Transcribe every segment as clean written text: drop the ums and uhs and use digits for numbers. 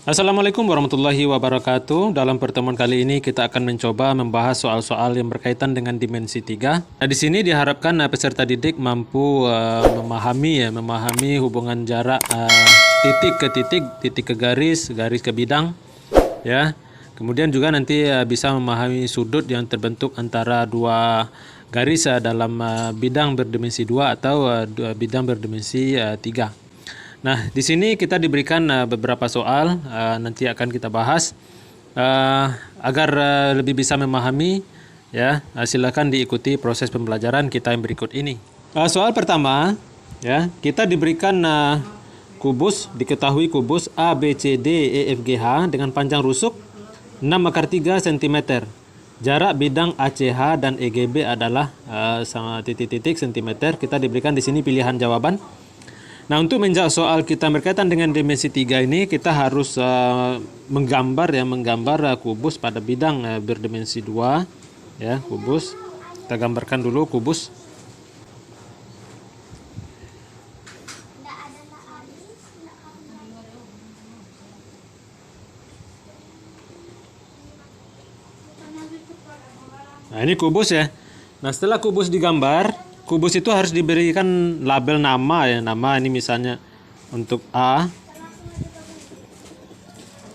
Assalamualaikum warahmatullahi wabarakatuh. Dalam pertemuan kali ini kita akan mencoba membahas soal-soal yang berkaitan dengan dimensi 3. Nah, di sini diharapkan peserta didik mampu memahami hubungan jarak titik ke titik, titik ke garis, garis ke bidang, ya. Kemudian juga nanti bisa memahami sudut yang terbentuk antara dua garis dalam bidang berdimensi 2 atau bidang berdimensi 3. Nah, di sini kita diberikan beberapa soal, nanti akan kita bahas agar lebih bisa memahami. Ya, silakan diikuti proses pembelajaran kita yang berikut ini. Soal pertama, ya, kita diberikan kubus, diketahui kubus A, B, C, D, E, F, G, H dengan panjang rusuk 6/3 cm. Jarak bidang ACH dan EGB adalah sama titik-titik cm. Kita diberikan di sini pilihan jawaban. Nah, untuk menjawab soal kita berkaitan dengan dimensi 3 ini, kita harus menggambar kubus pada bidang berdimensi 2, ya, kubus. Kita gambarkan dulu kubus. Nah, ini kubus ya. Nah, setelah kubus digambar, kubus itu harus diberikan label nama ya. Nama ini misalnya untuk A,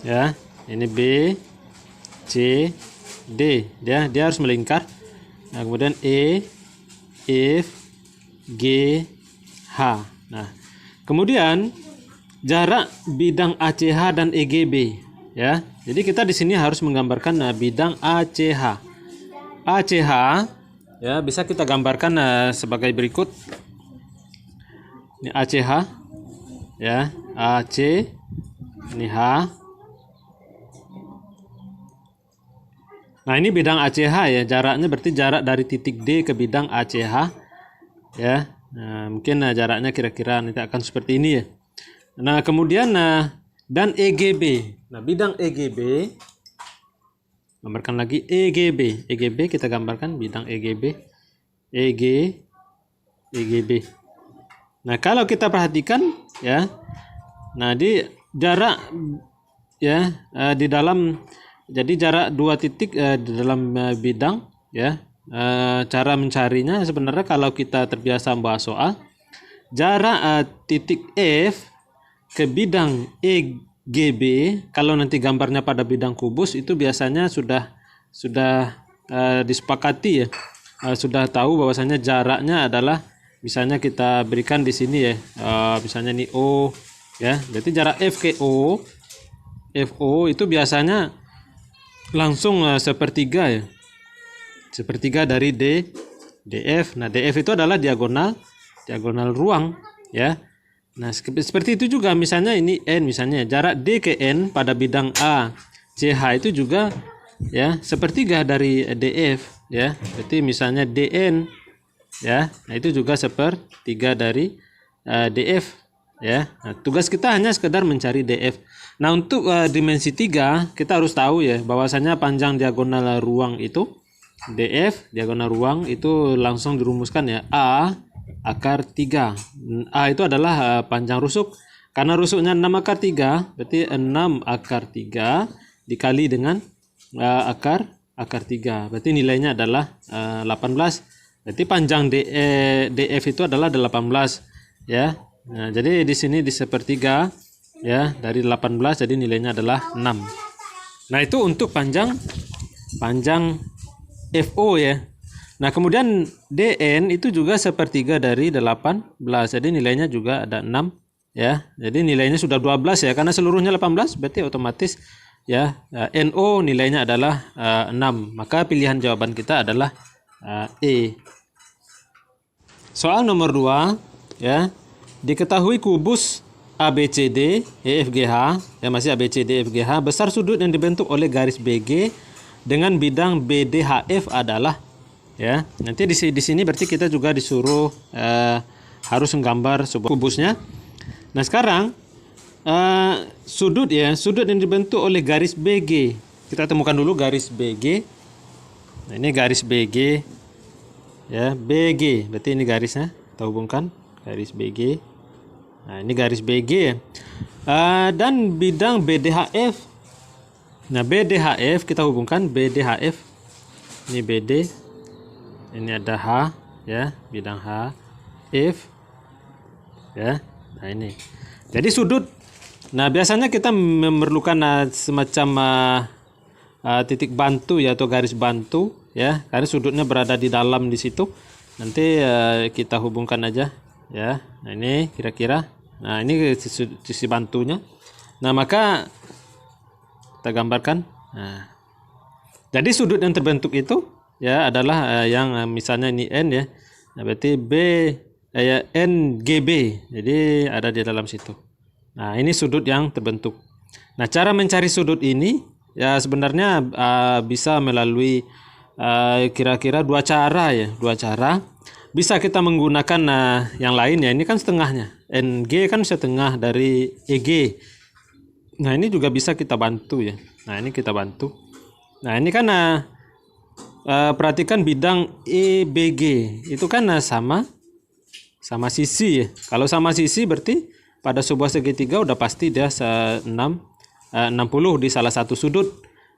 ya. Ini B, C, D. Dia harus melingkar. Nah, kemudian E, F, G, H. Nah, kemudian jarak bidang ACH dan EGB, ya. Jadi kita di sini harus menggambarkan bidang ACH. ACH, ya, bisa kita gambarkan sebagai berikut. Ini ACH, ya, AC, ini H. Nah, ini bidang ACH ya, jaraknya berarti jarak dari titik D ke bidang ACH, ya. Nah, mungkin jaraknya kira-kira nanti akan seperti ini ya. Nah, kemudian dan EGB. Nah, bidang EGB, gambarkan lagi EGB. EGB kita gambarkan bidang EGB. EGB. Nah, kalau kita perhatikan ya. Nah, di jarak ya di dalam, jadi jarak dua titik di dalam bidang ya. Cara mencarinya sebenarnya kalau kita terbiasa membahas soal, jarak titik F ke bidang EGB, kalau nanti gambarnya pada bidang kubus itu biasanya sudah disepakati ya. Sudah tahu bahwasanya jaraknya adalah, misalnya kita berikan di sini ya, misalnya ini O ya, berarti jarak F ke O, FO itu biasanya langsung sepertiga ya, sepertiga dari DF. Nah, DF itu adalah diagonal ruang ya. Nah, seperti itu juga misalnya ini N, misalnya jarak D ke N pada bidang A CH itu juga ya sepertiga dari DF ya. Berarti misalnya DN ya. Nah, itu juga sepertiga dari DF ya. Nah, tugas kita hanya sekedar mencari DF. Nah, untuk dimensi 3 kita harus tahu ya bahwasanya panjang diagonal ruang itu DF, diagonal ruang itu langsung dirumuskan ya, A akar 3. A itu adalah panjang rusuk. Karena rusuknya 6/3, berarti 6 akar 3 dikali dengan akar 3. Berarti nilainya adalah 18. Berarti panjang DF itu adalah 18 ya. Nah, jadi di sini di sepertiga ya, dari 18 jadi nilainya adalah 6. Nah, itu untuk panjang FO ya. Nah, kemudian DN itu juga sepertiga dari 18. Jadi nilainya juga ada 6 ya. Jadi nilainya sudah 12 ya, karena seluruhnya 18 berarti otomatis ya NO nilainya adalah 6. Maka pilihan jawaban kita adalah E. Soal nomor 2 ya. Diketahui kubus ABCD EFGH, ya, masih ABCD EFGH, besar sudut yang dibentuk oleh garis BG dengan bidang BDHF adalah, ya. Nanti di sini berarti kita juga disuruh harus menggambar sebuah kubusnya. Nah, sekarang sudut yang dibentuk oleh garis BG. Kita temukan dulu garis BG. Nah, ini garis BG ya, BG. Berarti ini garisnya kita hubungkan garis BG. Nah, ini garis BG ya. Dan bidang BDHF. Nah, BDHF kita hubungkan BDHF. Ini BD. Ini ada H ya, bidang H, F ya. Nah, ini. Jadi sudut. Nah, biasanya kita memerlukan semacam titik bantu ya, atau garis bantu ya, karena sudutnya berada di dalam di situ. Nanti kita hubungkan aja ya. Nah, ini kira-kira. Nah, ini sisi bantunya. Nah, maka kita gambarkan. Nah, jadi sudut yang terbentuk itu ya adalah yang misalnya ini N ya. Nah, berarti NGB. Jadi ada di dalam situ. Nah, ini sudut yang terbentuk. Nah, cara mencari sudut ini ya sebenarnya bisa melalui kira-kira dua cara ya. Dua cara. Bisa kita menggunakan yang lain ya. Ini kan setengahnya. NG kan setengah dari EG. Nah, ini juga bisa kita bantu ya. Nah, ini kita bantu. Nah, ini kan perhatikan bidang EBG. Itu kan sama sisi ya. Kalau sama sisi berarti pada sebuah segitiga udah pasti dia 60 di salah satu sudut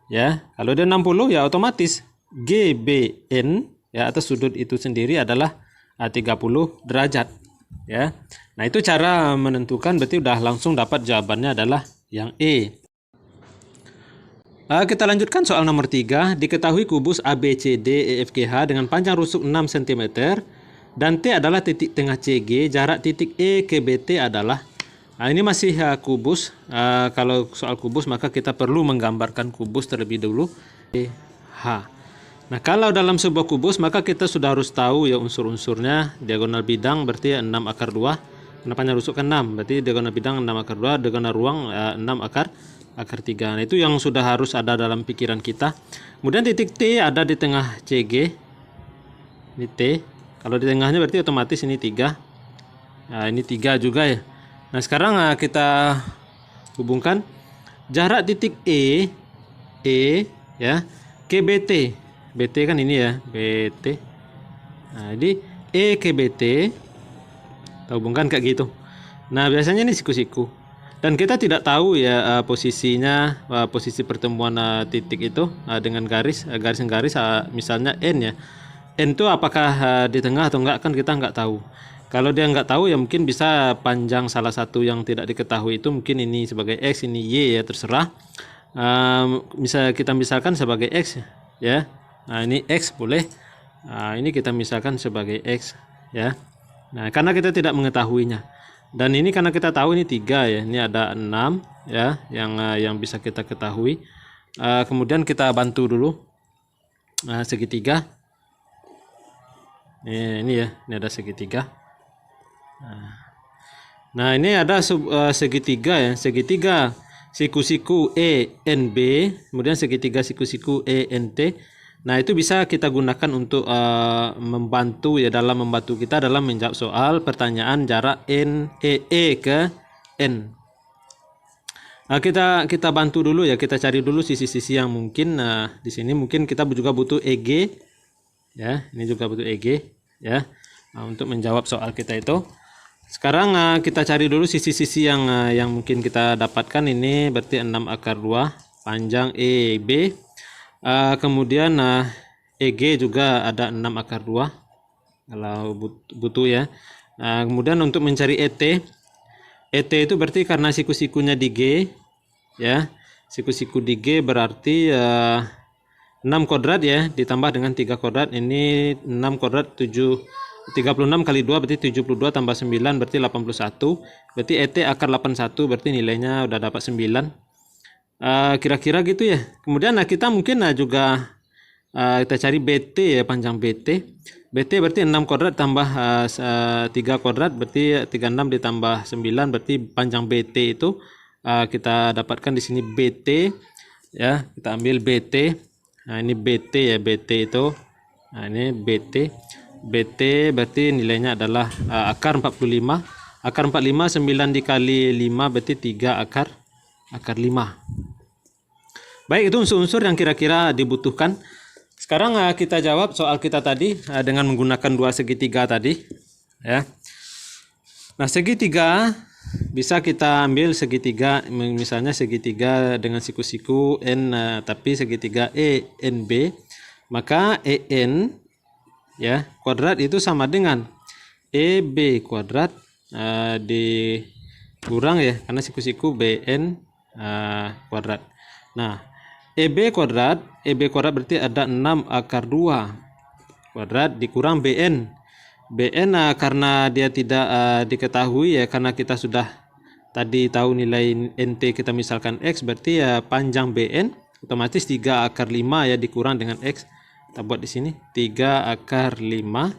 ya. Kalau dia 60 ya otomatis GBN ya, atau sudut itu sendiri adalah 30 derajat ya. Nah, itu cara menentukan, berarti udah langsung dapat jawabannya adalah yang E. Kita lanjutkan soal nomor 3. Diketahui kubus ABCD EFGH dengan panjang rusuk 6 cm dan T adalah titik tengah CG, jarak titik E ke BT adalah. Nah, ini masih kubus. Kalau soal kubus maka kita perlu menggambarkan kubus terlebih dulu. H. Nah, kalau dalam sebuah kubus maka kita sudah harus tahu ya unsur-unsurnya. Diagonal bidang berarti 6 akar 2. Karena panjang rusuk kan 6. Berarti diagonal bidang 6 akar 2. Diagonal ruang 6 akar 3. Nah, itu yang sudah harus ada dalam pikiran kita. Kemudian titik T ada di tengah CG. Ini T. Kalau di tengahnya berarti otomatis ini 3. Nah, ini 3 juga ya. Nah, sekarang kita hubungkan jarak titik E ya ke BT. BT kan ini ya, BT. Nah, jadi E ke BT kita hubungkan kayak gitu. Nah, biasanya ini siku-siku. Dan kita tidak tahu ya posisinya, posisi pertemuan titik itu dengan garis misalnya N ya. N itu apakah di tengah atau enggak, kan kita enggak tahu. Kalau dia nggak tahu ya mungkin bisa panjang salah satu yang tidak diketahui itu, mungkin ini sebagai X, ini Y ya, terserah. Kita misalkan sebagai X ya. Nah, ini X boleh. Ini kita misalkan sebagai X ya. Nah, karena kita tidak mengetahuinya. Dan ini karena kita tahu ini 3 ya. Ini ada 6 ya yang bisa kita ketahui. Kemudian kita bantu dulu segitiga. Ini ya, ini ada segitiga. Nah, ini ada segitiga ya, segitiga siku-siku ENB, kemudian segitiga siku-siku ENT. Nah, itu bisa kita gunakan untuk membantu kita dalam menjawab soal pertanyaan jarak E ke N. Nah, kita bantu dulu ya, kita cari dulu sisi-sisi yang mungkin. Nah, di sini mungkin kita juga butuh EG ya, ini juga butuh EG ya. Nah, untuk menjawab soal kita itu. Sekarang kita cari dulu sisi-sisi yang mungkin kita dapatkan. Ini berarti 6 akar 2 panjang EB. Kemudian EG juga ada 6 akar 2 kalau butuh ya. Kemudian untuk mencari ET itu berarti karena siku-sikunya di G ya. Siku-siku di G berarti 6 kuadrat ya, ditambah dengan 3 kuadrat. Ini 6 kuadrat 36 kali 2 berarti 72 tambah 9 berarti 81. Berarti ET akar 81 berarti nilainya udah dapat 9. Kira-kira gitu ya. Kemudian kita mungkin juga kita cari BT ya, panjang BT. BT berarti 6 kuadrat tambah 3 kuadrat berarti 36 ditambah 9 berarti panjang BT itu kita dapatkan di sini BT ya. Kita ambil BT. Nah, ini BT ya, BT itu. Nah, ini BT. BT berarti nilainya adalah akar 45. Akar 45 9 dikali 5 berarti 3 akar 5. Baik, itu unsur-unsur yang kira-kira dibutuhkan. Sekarang kita jawab soal kita tadi dengan menggunakan dua segitiga tadi ya. Nah, segitiga bisa kita ambil segitiga, misalnya segitiga dengan siku-siku N, tapi segitiga ENB, maka EN ya kuadrat itu sama dengan EB kuadrat dikurang ya, karena siku-siku BN kuadrat. Nah, EB kuadrat berarti ada 6 akar 2 kuadrat dikurang BN. BN karena dia tidak diketahui ya, karena kita sudah tadi tahu nilai NT kita misalkan X, berarti ya panjang BN otomatis 3 akar 5 ya dikurang dengan X. Kita buat di sini 3 akar 5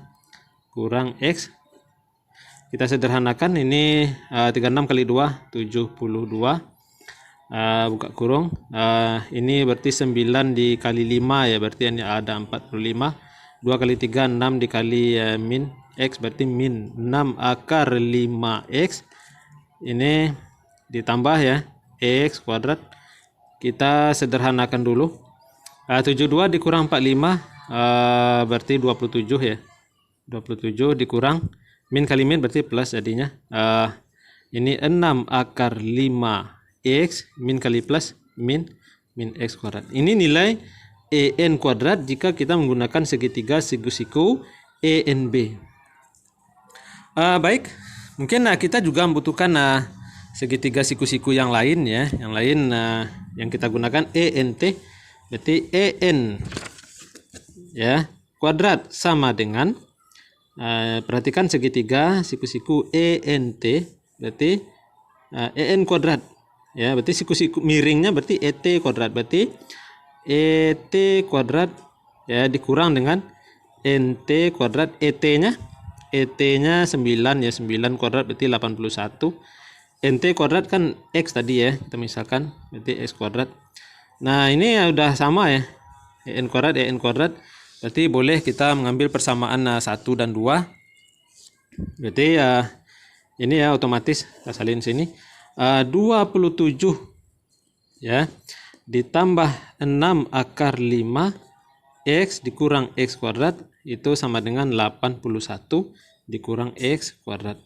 kurang X. Kita sederhanakan, ini 36 kali 2 72, buka kurung, ini berarti 9 dikali 5 ya, berarti ini ada 45. 2 kali 3 6 dikali min X, berarti min 6 akar 5X. Ini ditambah ya X kuadrat. Kita sederhanakan dulu, 72 dikurang 45 berarti 27 ya. 27 dikurang min kali min berarti plus jadinya. Ini 6 akar 5X min kali plus min X kuadrat. Ini nilai EN kuadrat jika kita menggunakan segitiga siku-siku ENB. Baik, mungkin kita juga membutuhkan segitiga siku-siku yang lain ya. Yang lain yang kita gunakan ENT, berarti EN ya kuadrat sama dengan, perhatikan segitiga siku-siku ENT berarti EN kuadrat ya, berarti siku-siku miringnya berarti ET kuadrat, berarti ET kuadrat ya dikurang dengan NT kuadrat. ET-nya 9 ya, 9 kuadrat berarti 81. NT kuadrat kan X tadi ya, kita misalkan berarti X kuadrat. Nah ini ya udah sama ya, EN kuadrat berarti boleh kita mengambil persamaan 1 dan 2. Berarti ya ini ya otomatis kita salin sini 27 ya ditambah 6 akar 5 X dikurang X kuadrat itu sama dengan 81 dikurang X kuadrat.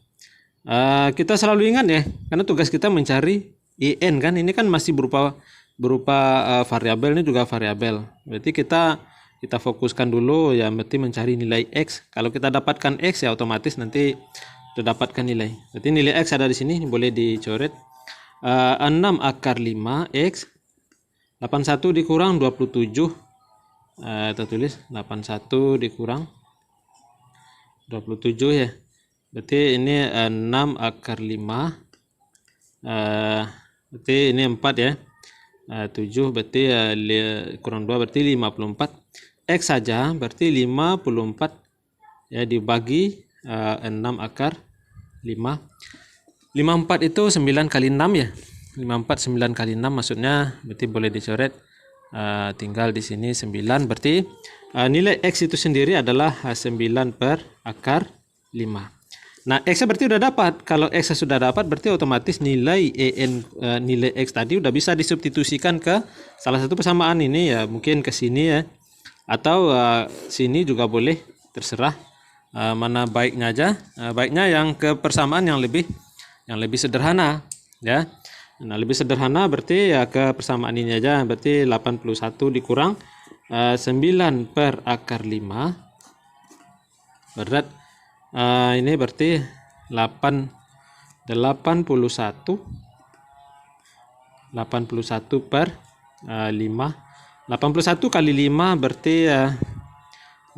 Kita selalu ingat ya, karena tugas kita mencari IN kan, ini kan masih berupa variabel, ini juga variabel. Berarti kita fokuskan dulu ya, berarti mencari nilai X. Kalau kita dapatkan X ya otomatis nanti kita dapatkan nilai. Berarti nilai X ada di sini, boleh dicoret. 6 akar 5 X 81 dikurang 27, kita tulis 81 dikurang 27 ya, berarti ini 6 akar 5, berarti ini 4 ya, 7 berarti kurang 2 berarti 54. X saja berarti 54 ya dibagi 6 akar 5. 54 itu 9 kali 6 ya, 54 9 kali 6 maksudnya, berarti boleh dicoret. Tinggal di sini 9, berarti nilai X itu sendiri adalah 9 per akar 5. Nah X berarti udah dapat. Kalau X sudah dapat berarti otomatis nilai EN, nilai X tadi udah bisa disubstitusikan ke salah satu persamaan ini ya, mungkin ke sini ya, atau sini juga boleh, terserah mana baiknya aja. Baiknya yang ke persamaan yang lebih sederhana ya. Nah lebih sederhana berarti ya ke persamaan ini aja, berarti 81 dikurang 9 per akar 5 berat, ini berarti 81 per 5. 81 kali 5 berarti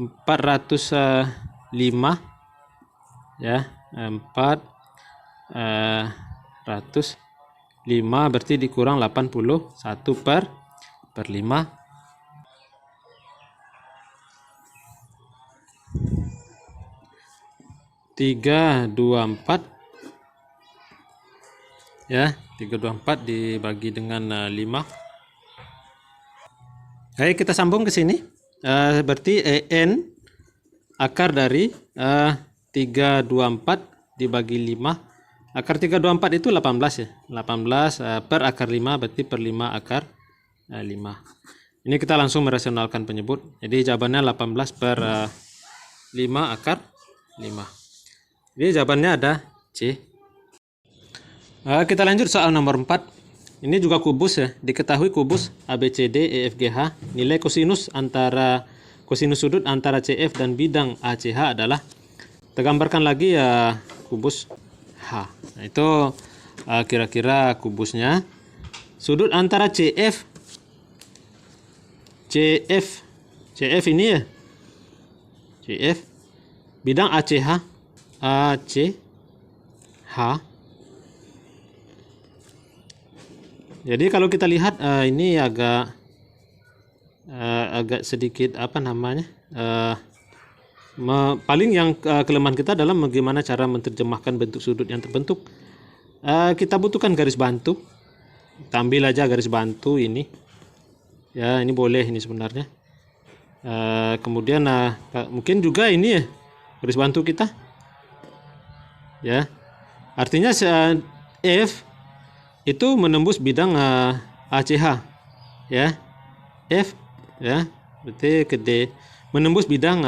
405 ya, 405 berarti dikurang 81 per 5. 324 ya, 324 dibagi dengan 5. Oke, kita sambung ke sini. Berarti EN akar dari 324 dibagi 5. Akar 324 itu 18 ya. 18 per akar 5 berarti per 5 akar 5. Ini kita langsung merasionalkan penyebut. Jadi jawabannya 18 per 5 akar 5. Jadi jawabannya ada C. Kita lanjut soal nomor 4. Ini juga kubus ya. Diketahui kubus ABCD EFGH. Nilai kosinus sudut antara CF dan bidang ACH adalah, tergambarkan lagi ya kubus H. Nah, itu kira-kira kubusnya. Sudut antara CF ini ya. CF bidang ACH Jadi kalau kita lihat ini agak sedikit apa namanya, paling yang kelemahan kita adalah bagaimana cara menerjemahkan bentuk sudut yang terbentuk. Kita butuhkan garis bantu. Kita ambil aja garis bantu ini. Ya, ini boleh ini sebenarnya. Kemudian mungkin juga ini ya garis bantu kita. Ya, artinya F itu menembus bidang ACH, ya. F ya, berarti ke D menembus bidang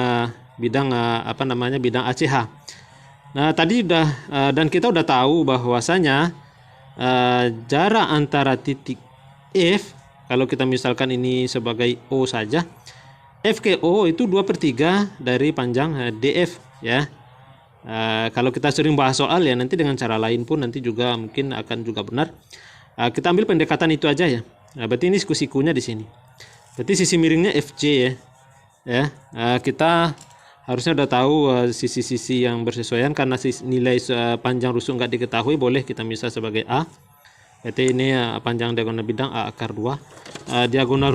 bidang ACH. Nah, tadi dan kita udah tahu bahwasanya jarak antara titik F, kalau kita misalkan ini sebagai O saja, F ke O itu 2/3 dari panjang DF ya. Kalau kita sering bahas soal ya, nanti dengan cara lain pun nanti juga mungkin akan juga benar. Kita ambil pendekatan itu aja ya. Berarti ini siku-sikunya di sini. Berarti sisi miringnya FC ya. Kita harusnya udah tahu sisi-sisi yang bersesuaian, karena nilai panjang rusuk nggak diketahui, boleh kita misal sebagai A. Berarti ini panjang diagonal bidang A akar 2. Diagonal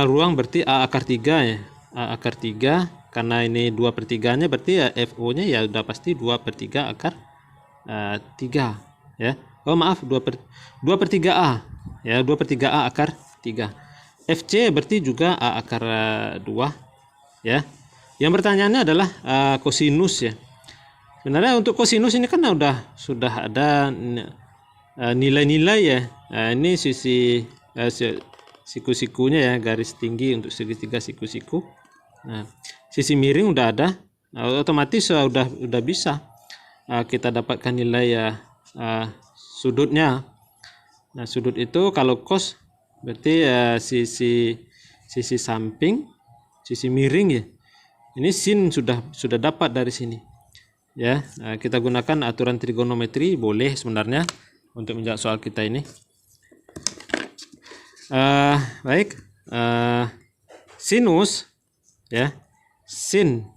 ruang berarti A akar 3 ya. A akar 3, karena ini 2/3-nya berarti ya FO-nya ya udah pasti 2/3 akar 3 ya. Oh maaf, 2/3 A ya, 2/3 A akar 3. FC berarti juga A akar 2 ya. Yang pertanyaannya adalah kosinus ya. Sebenarnya untuk kosinus ini kan sudah ada nilai-nilai ya. Ini sisi siku-sikunya ya, garis tinggi untuk segitiga siku-siku. Nah, sisi miring udah ada, otomatis udah bisa kita dapatkan nilai sudutnya. Nah, sudut itu kalau cos berarti sisi samping, sisi miring ya. Ini sin sudah dapat dari sini. Ya, kita gunakan aturan trigonometri boleh sebenarnya untuk menjawab soal kita ini. Baik, sinus ya, sin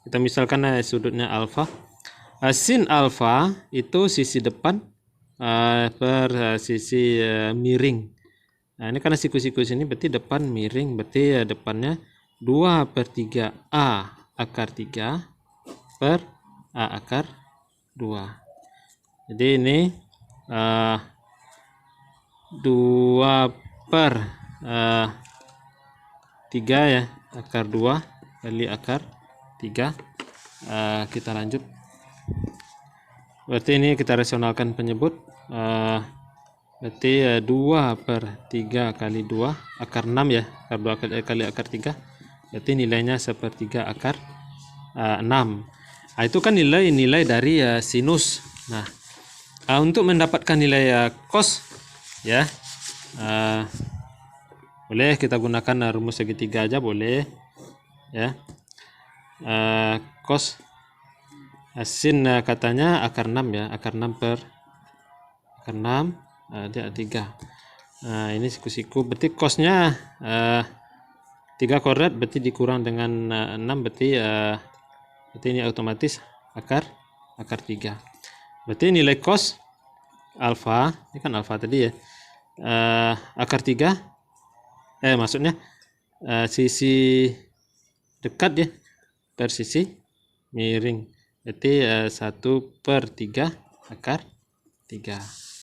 kita misalkan sudutnya alfa. Sin alfa itu sisi depan per sisi miring. Nah, ini karena siku-siku sini berarti depan miring, berarti depannya 2/3 A akar 3 per A akar 2. Jadi ini 2/3 ya, akar 2 kali akar 3. Kita lanjut. Berarti ini kita rasionalkan penyebut. Berarti 2/3 kali 2 akar 6 ya, akar 2 kali akar 3. Berarti nilainya 1/3 akar 6. Itu kan nilai dari sinus. Nah, untuk mendapatkan nilai cos ya, boleh kita gunakan rumus segitiga aja boleh ya. Cos sin katanya akar 6 ya, akar 6 per akar 6 dia 3. Nah, ini siku-siku berarti cosnya 3 kuadrat berarti dikurang dengan 6 berarti ini otomatis akar 3. Berarti nilai cos alfa, ini kan alfa tadi ya, akar 3 maksudnya sisi dekat ya per sisi miring, berarti 1/3 akar 3.